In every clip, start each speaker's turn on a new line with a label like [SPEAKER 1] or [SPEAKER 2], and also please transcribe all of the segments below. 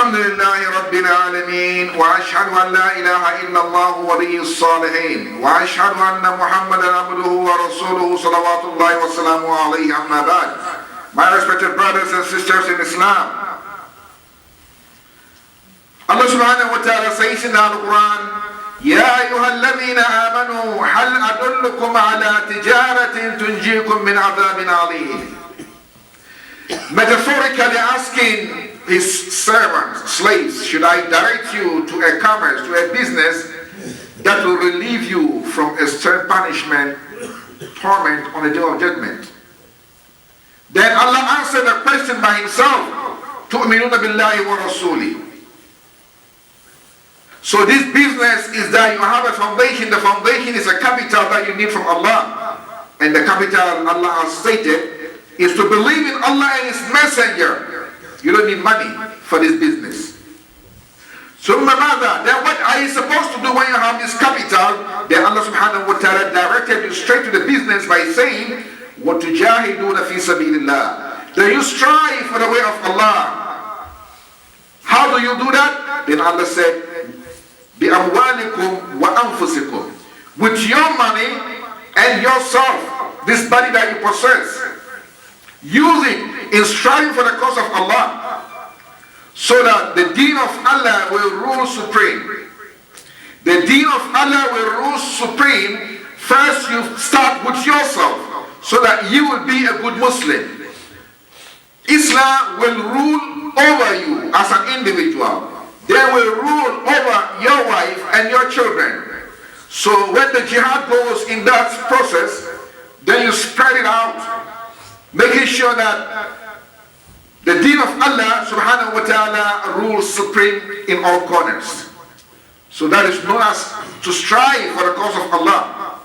[SPEAKER 1] الحمد لله رب العالمين وأشهد أن لا إله إلا الله ولي الصالحين وأشهد أن محمدا عبده ورسوله صلوات الله وسلامه عليه أما بعد. My respected brothers and sisters in Islam, Allah subhanahu wa ta'ala says in the Quran, يا أيها الذين آمنوا هل أدلكم على تجارة تنجيكم من عذاب عليم. Metaphorically asking his servants, slaves, should I direct you to a commerce, to a business that will relieve you from a stern punishment, torment on the day of judgment? Then Allah answered the question by himself, تُؤْمِنُونَ بِاللَّهِ وَرَسُولِهِ. So this business is that you have a foundation. The foundation is a capital that you need from Allah. And the capital Allah has stated is to believe in Allah and His Messenger. You don't need money for this business. So mother, then what are you supposed to do when you have this capital? Then Allah subhanahu wa ta'ala directed you straight to the business by saying, وَتُجَاهِدُونَ فِي سَبِيلِ اللَّهِ. Then you strive for the way of Allah. How do you do that? Then Allah said, بِأَمْوَالِكُمْ وَأَنفُسِكُمْ. With your money and yourself, this body that you possess, use it in striving for the cause of Allah, so that the deen of Allah will rule supreme. The deen of Allah will rule supreme. First you start with yourself, so that you will be a good Muslim. Islam will rule over you as an individual. They will rule over your wife and your children. So when the jihad goes in that process, then you spread it out, making sure that the deen of Allah subhanahu wa ta'ala rules supreme in all corners. So that is known as to strive for the cause of Allah.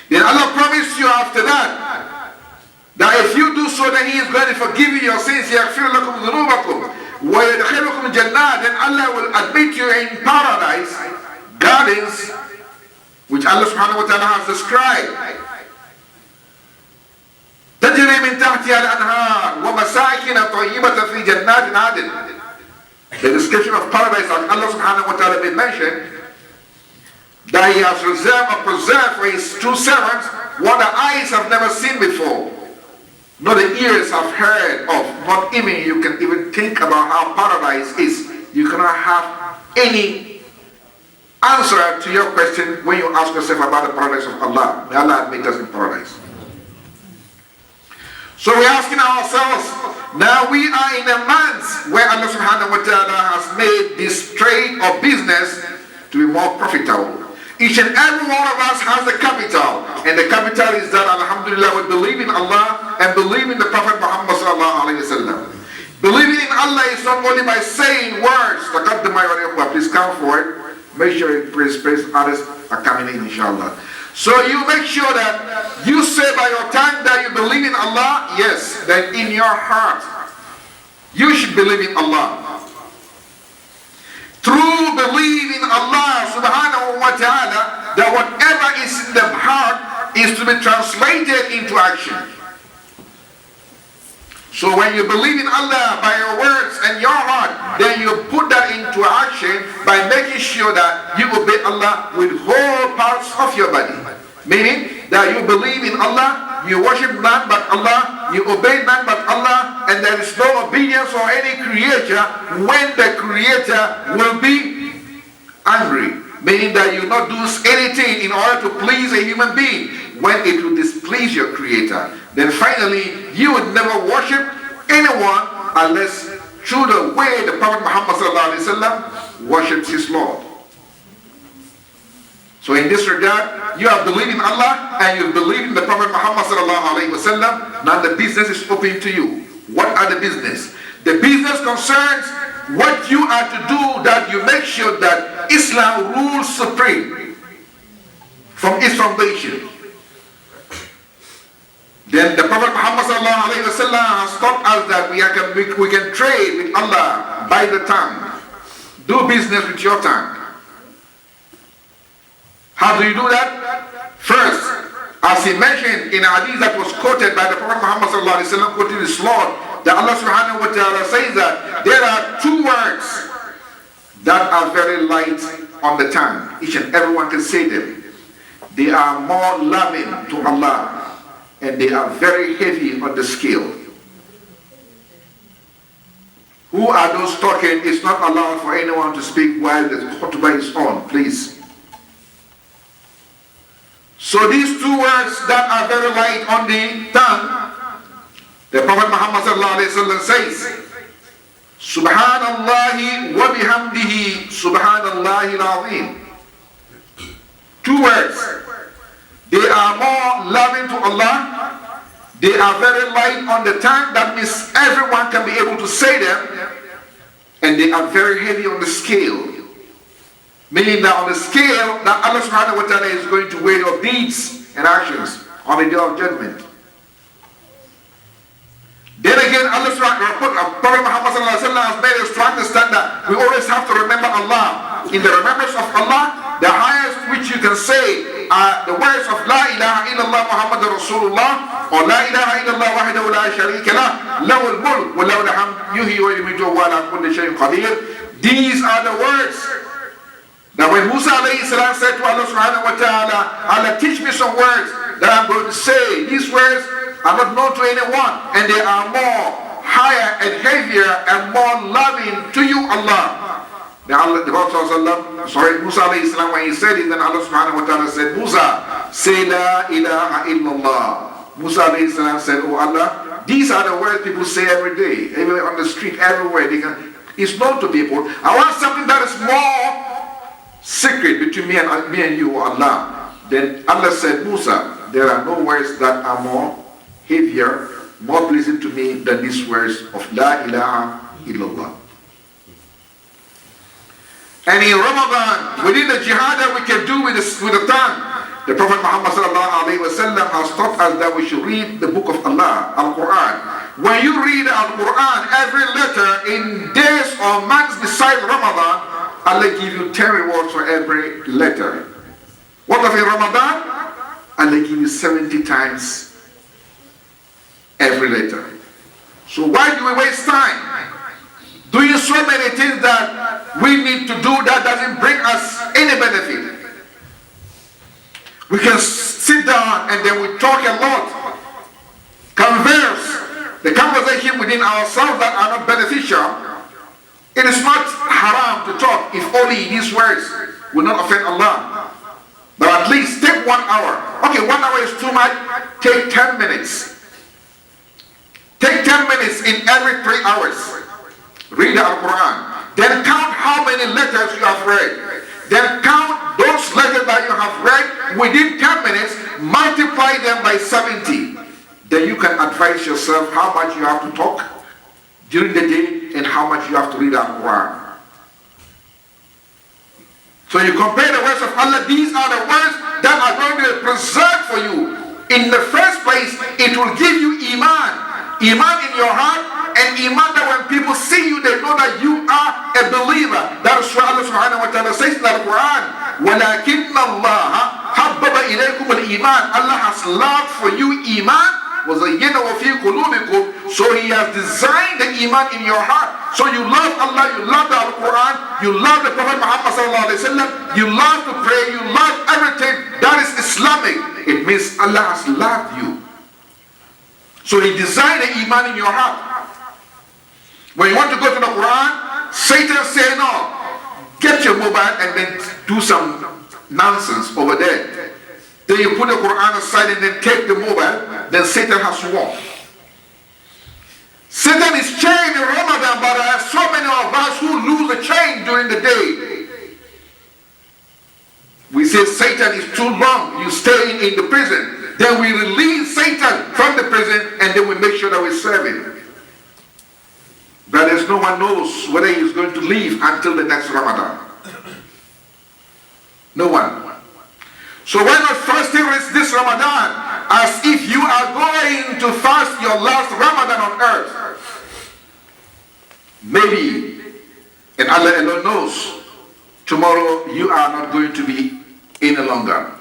[SPEAKER 1] Then Allah promised you after that if you do so, then He is going to forgive you your sins. يَغْفِرْ لَكُمْ ذُنُوبَكُمْ وَيَدْخِلُكُمْ جَنَّاتٍ. And Allah will admit you in paradise, gardens, which Allah subhanahu wa ta'ala has described. تجري من تحتها الأنهار ومساكن طيبة في جنات عدن. The description of paradise that Allah subhanahu wa ta'ala made mention, that He has reserved or preserved for His true servants what the eyes have never seen before, nor the ears have heard of, not even you can even think about how paradise is. You cannot have any answer to your question when you ask yourself about the paradise of Allah. May Allah admit us in paradise. So we're asking ourselves, now we are in a month where Allah subhanahu wa ta'ala has made this trade or business to be more profitable. Each and every one of us has a capital, and the capital is that, alhamdulillah, we believe in Allah and believe in the Prophet Muhammad sallallahu alayhi wa sallam. Believing in Allah is not only by saying words. Please come forward. Make sure praise others are coming in, inshallah. So you make sure that you say by your tongue that you believe in Allah. Yes, that in your heart you should believe in Allah. True belief in Allah subhanahu wa ta'ala, that whatever is in the heart is to be translated into action. So when you believe in Allah by your words and your heart, then you put that into action by making sure that you obey Allah with whole parts of your body. Meaning that you believe in Allah, you worship none but Allah, you obey none but Allah, and there is no obedience for any creator when the creator will be angry. Meaning that you not do anything in order to please a human being when it will displease your creator. Then finally, you would never worship anyone unless through the way the Prophet Muhammad sallallahu alaihi wasallam worships his Lord. So in this regard, you have believed in Allah and you believe in the Prophet Muhammad sallallahu alaihi wasallam. Now the business is open to you. What are the business? The business concerns what you are to do, that you make sure that Islam rules supreme from its foundation. Then the Prophet Muhammad sallallahu alaihi wasallam has taught us that we can trade with Allah by the tongue. Do business with your tongue. How do you do that? First, as he mentioned in a hadith that was quoted by the Prophet Muhammad sallallahu alaihi wasallam, quoting his Lord, that Allah subhanahu wa wa ta'ala says that there are two words that are very light on the tongue. Each and everyone can say them. They are more loving to Allah and they are very heavy on the scale. Who are those talking? It's not allowed for anyone to speak while the khutbah is on, please. So these two words that are very light on the tongue, the Prophet Muhammad sallallahu alaihi wasallam says, Subhanallahi wa bihamdihi, Subhanallahi al-azim. Two words. They are more loving to Allah. They are very light on the tongue. That means everyone can be able to say them. And they are very heavy on the scale. Meaning that on the scale that Allah subhanahu wa ta'ala is going to weigh your deeds and actions on the day of judgment. Then again, Prophet Muhammad sallallahu alaihi wasallam has made us to understand that we always have to remember Allah. In the remembrance of Allah, the highest which you can say are the words of La ilaha illallah Muhammad Rasulullah, or La ilaha illallah wahdahu la sharika lah, lahu al-mulk wa lahu al-hamd, yuhyi wa yumiitu wa ala kulli shay'in qadir. These are the words that when Musa alayhi salam said to Allah subhanahu wa ta'ala, Allah, teach me some words that I'm going to say. These words are not known to anyone, and they are more higher and heavier and more loving to you, Allah. The Prophet Musa alayhi salam, when he said it, then Allah subhanahu wa ta'ala said, Musa, say La ilaha illallah. Musa alayhi salam said, oh Allah, these are the words people say every day, everywhere on the street, everywhere. It's known to people. I want something that is more secret between me and you, Allah. Then Allah said, Musa, there are no words that are more heavier, more pleasing to me than these words of La ilaha illallah. And in Ramadan, within the jihad that we can do with the tongue, the Prophet Muhammad sallallahu alaihi wasallam has taught us that we should read the book of Allah, Al-Quran. When you read Al-Quran, every letter in days or months beside Ramadan, Allah give you 10 rewards for every letter. What of in Ramadan? Allah give you 70 times every letter. So why do we waste time doing so many things that we need to do that doesn't bring us any benefit? We can sit down and then we talk a lot, converse, the conversation within ourselves that are not beneficial. It is not haram to talk if only these words will not offend Allah. But at least take 1 hour. Okay, 1 hour is too much. Take 10 minutes. Take 10 minutes in every 3 hours. Read the Al-Quran. Then count how many letters you have read. Then count those letters that you have read within 10 minutes. Multiply them by 70. Then you can advise yourself how much you have to talk during the day and how much you have to read the Quran. So you compare the words of Allah. These are the words that are going to be preserved for you. In the first place, it will give you iman. Iman in your heart, and iman that when people see you, they know that you are a believer. That is why Allah subhanahu wa ta'ala says in the Quran, وَلَكِنَّ اللَّهَ حَبَّبَ إِلَيْكُمُ الْإِيمَانِ. Allah has loved for you iman. وَزَيَّنَهُ فِي قُلُوبِكُمْ. So He has designed the iman in your heart. So you love Allah, you love the Quran, you love the Prophet Muhammad sallallahu alaihi wasallam, you love to pray, you love everything that is Islamic. It means Allah has loved you. So He designed the iman in your heart. When you want to go to the Quran, Satan say no. Get your mobile and then do some nonsense over there. Then you put the Quran aside and then take the mobile. Then Satan has won. Satan is chained in Ramadan, but there are so many of us who lose the chain during the day. We say Satan is too long, you stay in the prison. Then we release Satan from the prison and then we make sure that we serve him. But there's no one knows whether he is going to leave until the next Ramadan. No one. So why not fasting this Ramadan as if you are going to fast your last Ramadan on earth? Maybe, and Allah alone knows, tomorrow you are not going to be any longer.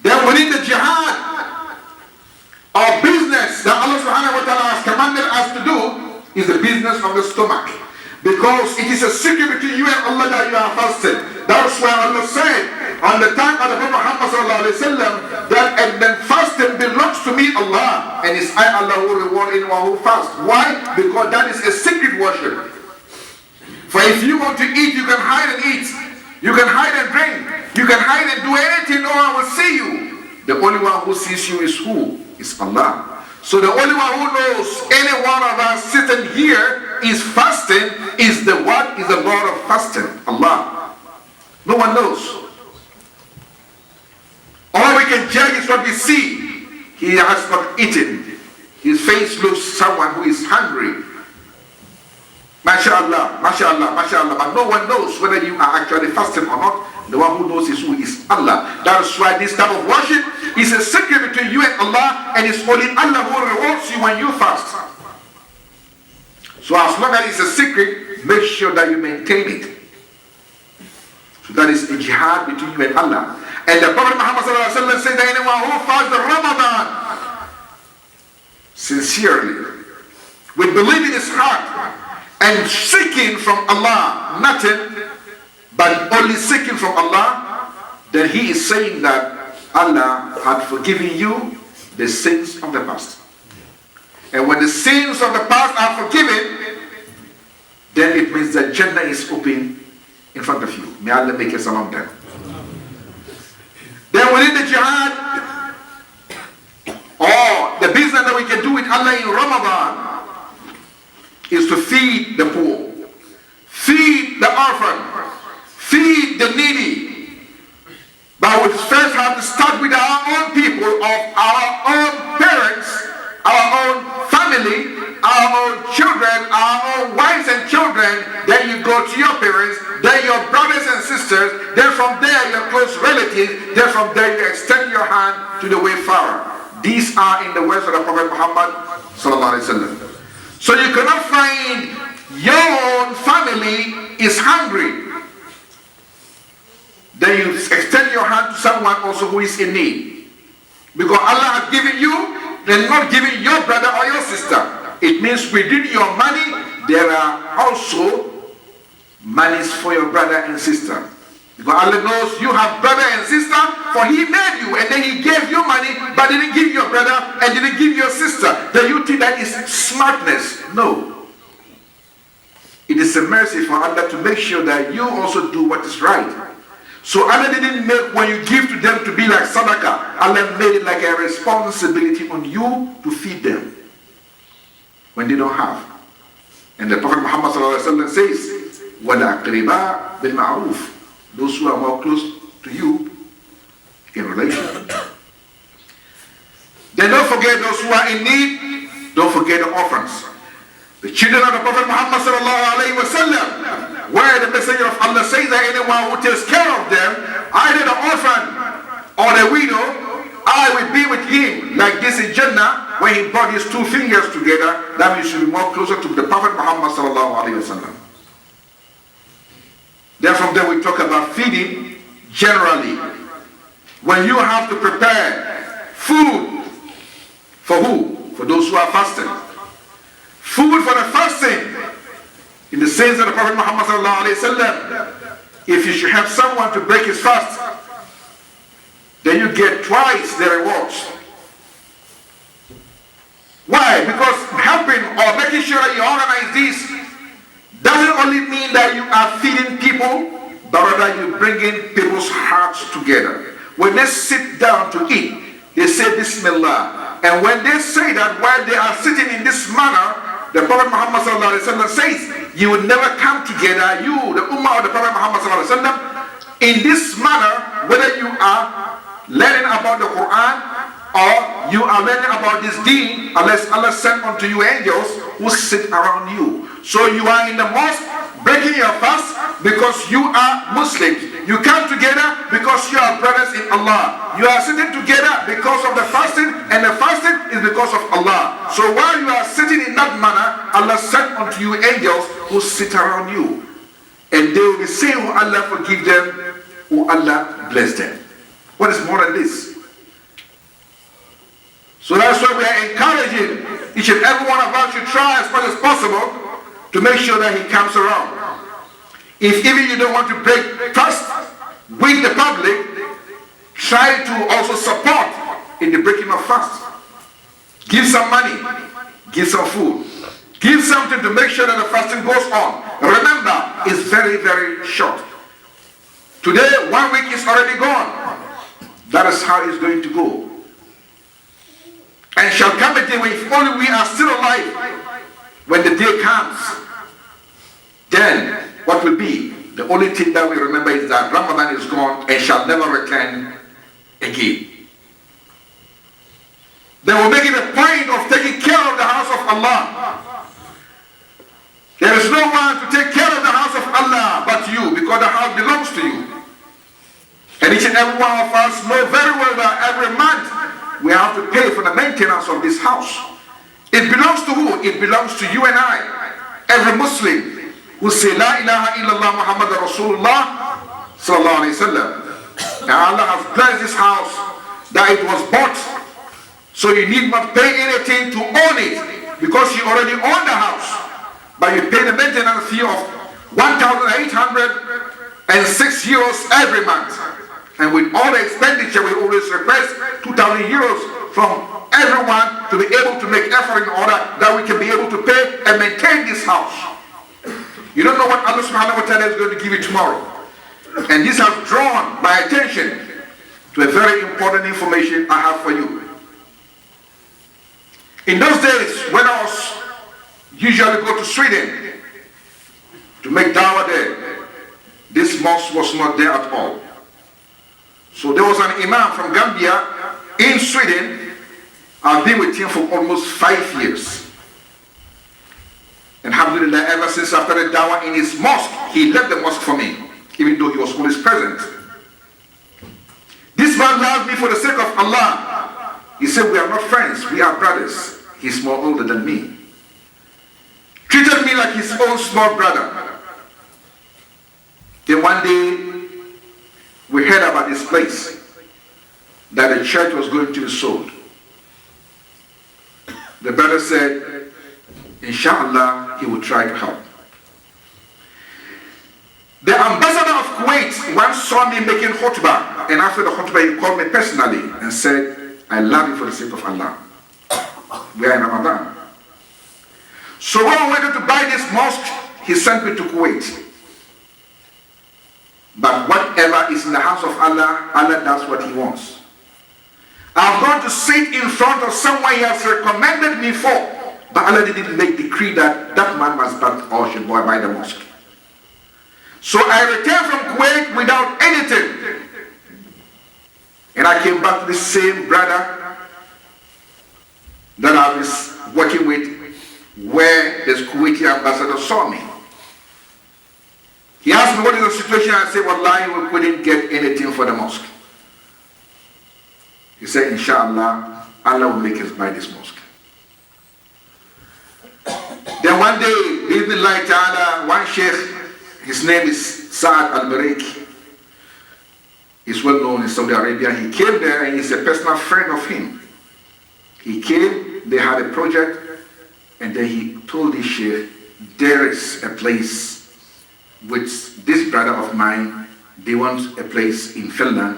[SPEAKER 1] Then within the jihad or business that Allah subhanahu wa ta'ala has commanded is the business of the stomach. Because it is a secret between you and Allah that you are fasting. That's why Allah said on the time of the Prophet Muhammad that and then fasting belongs to me, Allah, and it's I, Allah, who reward anyone who fasts. Why? Because that is a secret worship. For if you want to eat, you can hide and eat. You can hide and drink. You can hide and do anything, no one will see you. The only one who sees you is who? Is Allah. So the only one who knows any one of us sitting here is fasting is the what? Is the Lord of fasting, Allah. No one knows. All we can judge is what we see. He has not eaten. His face looks someone who is hungry. MashaAllah, MashaAllah, MashaAllah. But no one knows whether you are actually fasting or not. The one who knows is who is Allah. That is why this type of worship is a secret between you and Allah, and it's only Allah who rewards you when you fast. So as long as it's a secret, make sure that you maintain it. So that is a jihad between you and Allah. And the Prophet Muhammad said that anyone who fasts the Ramadan sincerely, with belief in his heart, and seeking from Allah nothing but only seeking from Allah, then he is saying that Allah had forgiven you the sins of the past. And when the sins of the past are forgiven, then it means that Jannah is open in front of you. May Allah make us among them. Then within the jihad, or the business that we can do with Allah in Ramadan, is to feed the poor, feed the orphan, feed the needy. But we first have to start with our own people, of our own parents, our own family, our own children, our own wives and children. Then you go to your parents, then your brothers and sisters, then from there your close relatives, then from there you extend your hand to the wayfarer. These are in the words of the Prophet Muhammad sallallahu alaihi wasallam. So you cannot find your own family is hungry. Then you extend your hand to someone also who is in need. Because Allah has given you, then not giving your brother or your sister. It means within your money, there are also monies for your brother and sister. Because Allah knows you have brother and sister, for He made you and then He gave you money, but didn't give your brother and didn't give your sister. Then you think that is smartness. No. It is a mercy for Allah to make sure that you also do what is right. So Allah didn't make when you give to them to be like sadaqah. Allah made it like a responsibility on you to feed them when they don't have. And the Prophet Muhammad says, وَالْأَقْرِبَاء بِالْمَعْرُوفِ. Those who are more close to you in relation. Then don't forget those who are in need. Don't forget the orphans. The children of the Prophet Muhammad where the messenger of Allah says that anyone who takes care of them, either the orphan or the widow, I will be with him like this in Jannah, when he brought his two fingers together. That means you should be more closer to the Prophet Muhammad sallallahu. Then from there we talk about feeding generally. When you have to prepare food for who? For those who are fasting. Food for the fasting. In the sense of the Prophet Muhammad sallallahu, if you should have someone to break his fast, then you get twice the rewards. Why? Because helping or making sure that you organize this doesn't only mean that you are feeding people, but rather you bringing people's hearts together. When they sit down to eat, they say Bismillah. And when they say that while they are sitting in this manner, the Prophet Muhammad says, you will never come together, you, the Ummah of the Prophet Muhammad in this manner, whether you are learning about the Quran or you are learning about this deen, unless Allah sent unto you angels who sit around you. So you are in the mosque breaking your fast because you are Muslims. You come together because you are brothers in Allah. You are sitting together because of the fasting, and the fasting is because of Allah. So while you are sitting in that manner, Allah sent unto you angels who sit around you. And they will be saying, oh Allah forgive them, oh Allah bless them. What is more than this? So that's why we are encouraging each and every one of us should try as much as possible to make sure that he comes around. If even you don't want to break trust with the public, try to also support in the breaking of fast. Give some money, give some food, give something to make sure that the fasting goes on. Remember, it's very, very short. Today, 1 week is already gone. That is how it's going to go. And shall come a day when if only we are still alive, when the day comes, then what will be? The only thing that we remember is that Ramadan is gone and shall never return again. They will make it a point of taking care of the house of Allah. There is no one to take care of the house of Allah but you, because the house belongs to you. And each and every one of us know very well that every month we have to pay for the maintenance of this house. It belongs to who? It belongs to you and I. Every Muslim who say La ilaha illallah Muhammad Rasulullah sallallahu alayhi wa sallam. And Allah has blessed this house that it was bought. So you need not pay anything to own it, because you already own the house. But you pay the maintenance fee of 1,806 euros every month. And with all the expenditure, we always request 2,000 euros from everyone to be able to make effort in order that we can be able to pay and maintain this house. You don't know what Allah subhanahu wa ta'ala is going to give you tomorrow. And this has drawn my attention to a very important information I have for you. In those days, when I was usually go to Sweden to make dawah there, this mosque was not there at all. So there was an imam from Gambia in Sweden. I've been with him for almost 5 years. And alhamdulillah, ever since I started dawah in his mosque, he left the mosque for me, even though he was always present. This man loved me for the sake of Allah. He said, we are not friends, we are brothers. He's more older than me. Treated me like his own small brother. Then one day, we heard about this place, that the church was going to be sold. The brother said, inshallah, he would try to help. The ambassador of Kuwait once saw me making khutbah, and after the khutbah he called me personally and said, I love you for the sake of Allah. We are in Ramadan. So when we wanted to buy this mosque, he sent me to Kuwait. But whatever is in the house of Allah, Allah does what he wants. I'm going to sit in front of someone he has recommended me for, but Allah didn't make decree that that man must buy or should buy the mosque. So I returned from Kuwait without anything. And I came back to the same brother that I was working with, where the Kuwaiti ambassador saw me. He asked me, what is the situation? I said, wallahi, we couldn't get anything for the mosque. He said, inshallah, Allah will make us buy this mosque. Then one day, bismillah ta'ala, one sheikh, his name is Saad al-Bariki. He's well known in Saudi Arabia. He came there and he's a personal friend of him. He came, they had a project, and then he told the sheikh, there is a place with this brother of mine, they want a place in Finland,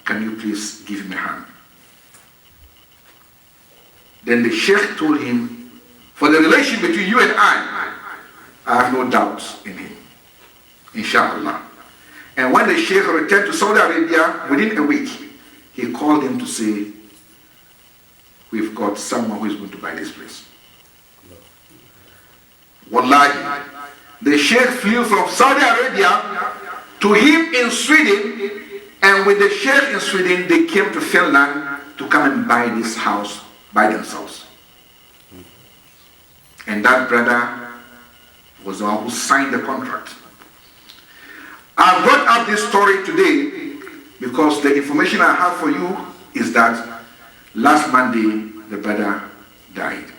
[SPEAKER 1] can you please give him a hand? Then the sheikh told him, for the relation between you and I have no doubts in him, inshallah. And when the sheikh returned to Saudi Arabia, within a week, he called him to say, we've got someone who is going to buy this place. Wallahi, the sheikh flew from Saudi Arabia to him in Sweden, and with the sheikh in Sweden, they came to Finland to come and buy this house by themselves. And that brother was the one who signed the contract. I brought up this story today because the information I have for you is that last Monday, the brother died.